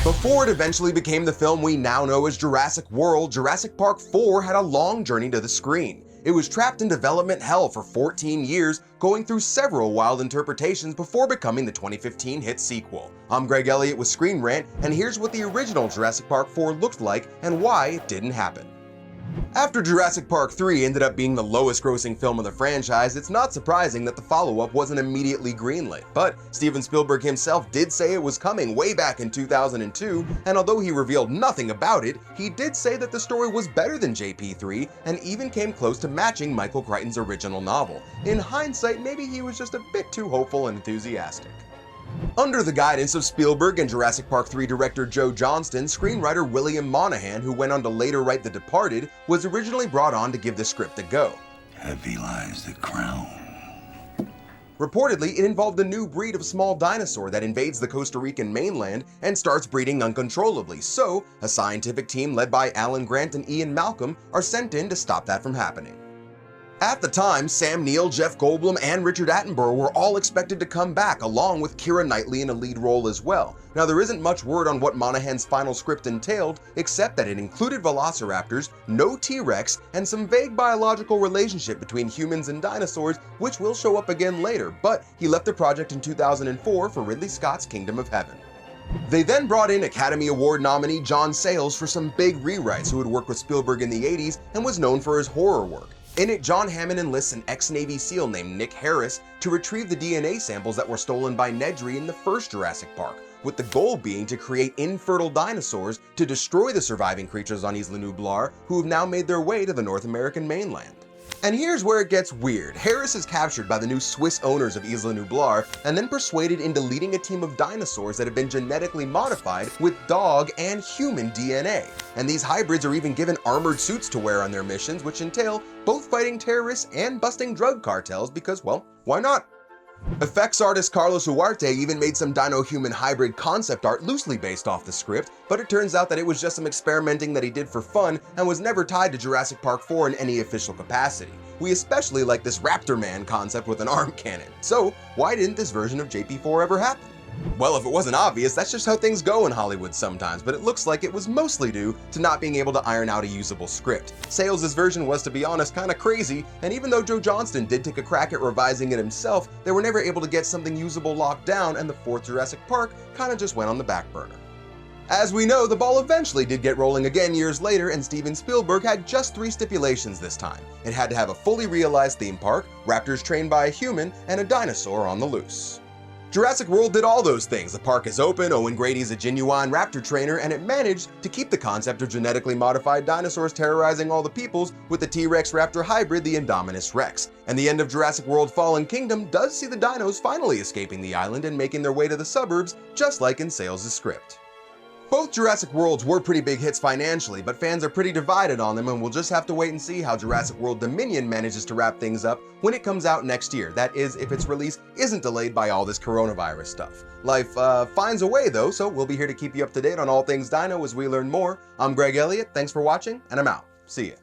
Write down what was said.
Before it eventually became the film we now know as Jurassic World, Jurassic Park 4 had a long journey to the screen. It was trapped in development hell for 14 years, going through several wild interpretations before becoming the 2015 hit sequel. I'm Greg Elliott with Screen Rant, and here's what the original Jurassic Park 4 looked like and why it didn't happen. After Jurassic Park 3 ended up being the lowest grossing film of the franchise, it's not surprising that the follow-up wasn't immediately greenlit. But Steven Spielberg himself did say it was coming way back in 2002, and although he revealed nothing about it, he did say that the story was better than JP3 and even came close to matching Michael Crichton's original novel. In hindsight, maybe he was just a bit too hopeful and enthusiastic. Under the guidance of Spielberg and Jurassic Park 3 director Joe Johnston, screenwriter William Monahan, who went on to later write The Departed, was originally brought on to give the script a go. Heavy lies the crown. Reportedly, it involved a new breed of small dinosaur that invades the Costa Rican mainland and starts breeding uncontrollably, so a scientific team led by Alan Grant and Ian Malcolm are sent in to stop that from happening. At the time, Sam Neill, Jeff Goldblum, and Richard Attenborough were all expected to come back, along with Keira Knightley in a lead role as well. Now, there isn't much word on what Monahan's final script entailed, except that it included velociraptors, no T-Rex, and some vague biological relationship between humans and dinosaurs, which will show up again later, but he left the project in 2004 for Ridley Scott's Kingdom of Heaven. They then brought in Academy Award nominee John Sayles for some big rewrites, who had worked with Spielberg in the 80s and was known for his horror work. In it, John Hammond enlists an ex-Navy SEAL named Nick Harris to retrieve the DNA samples that were stolen by Nedry in the first Jurassic Park, with the goal being to create infertile dinosaurs to destroy the surviving creatures on Isla Nublar, who have now made their way to the North American mainland. And here's where it gets weird. Harris is captured by the new Swiss owners of Isla Nublar and then persuaded into leading a team of dinosaurs that have been genetically modified with dog and human DNA. And these hybrids are even given armored suits to wear on their missions, which entail both fighting terrorists and busting drug cartels because, well, why not? Effects artist Carlos Huarte even made some dino-human hybrid concept art loosely based off the script, but it turns out that it was just some experimenting that he did for fun and was never tied to Jurassic Park 4 in any official capacity. We especially like this Raptor Man concept with an arm cannon. So why didn't this version of JP4 ever happen? Well, if it wasn't obvious, that's just how things go in Hollywood sometimes, but it looks like it was mostly due to not being able to iron out a usable script. Sayles' version was, to be honest, kinda crazy, and even though Joe Johnston did take a crack at revising it himself, they were never able to get something usable locked down, and the fourth Jurassic Park kinda just went on the back burner. As we know, the ball eventually did get rolling again years later, and Steven Spielberg had just 3 stipulations this time. It had to have a fully realized theme park, raptors trained by a human, and a dinosaur on the loose. Jurassic World did all those things. The park is open, Owen Grady's a genuine raptor trainer, and it managed to keep the concept of genetically modified dinosaurs terrorizing all the peoples with the T-Rex raptor hybrid, the Indominus Rex. And the end of Jurassic World Fallen Kingdom does see the dinos finally escaping the island and making their way to the suburbs, just like in Sayles' script. Both Jurassic Worlds were pretty big hits financially, but fans are pretty divided on them, and we'll just have to wait and see how Jurassic World Dominion manages to wrap things up when it comes out next year. That is, if its release isn't delayed by all this coronavirus stuff. Life finds a way though, so we'll be here to keep you up to date on all things dino as we learn more. I'm Greg Elliott, thanks for watching, and I'm out. See ya.